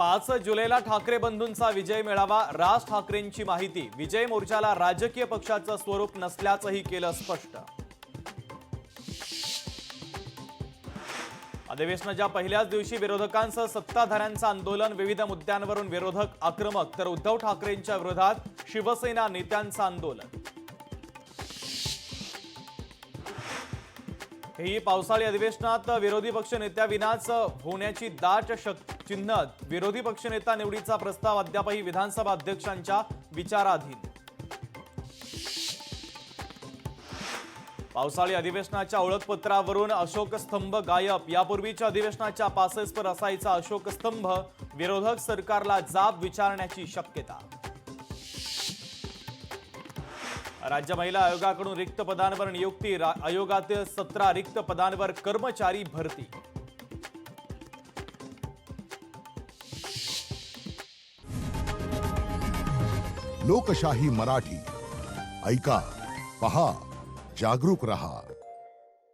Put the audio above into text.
5 जुलैला ठाकरे बंधूंचा विजय मेळावा, राज ठाकरेंची माहिती। विजय मोर्चाला राजकीय पक्षाचं स्वरूप नसल्याचंही केलं स्पष्ट। अधिवेशनाच्या पहिल्याच दिवशी विरोधकांसह सत्ताधाऱ्यांचं आंदोलन, विविध मुद्द्यांवरून विरोधक आक्रमक, तर उद्धव ठाकरेंच्या विरोधात शिवसेना नेत्यांचं आंदोलन। ही पावसाळी अधिवेशनात विरोधी पक्ष नेत्याविनाच होण्याची दाट चिन्ह। विरोधी पक्षनेता निवडीचा प्रस्ताव अद्यापही विधानसभा अध्यक्षांच्या विचाराधीन। पावसाळी अधिवेशनाच्या ओळखपत्रावरून अशोक स्तंभ गायब। यापूर्वीच्या अधिवेशनाच्या पासेसवर असायचा अशोक स्तंभ, विरोधक सरकारला जाब विचारण्याची शक्यता। राज्य महिला आयोगाकडून रिक्त पदांवर नियुक्ती, आयोगातील 17 रिक्त पदांवर कर्मचारी भरती। लोकशाही मराठी ऐका, पहा, जागरूक रहा।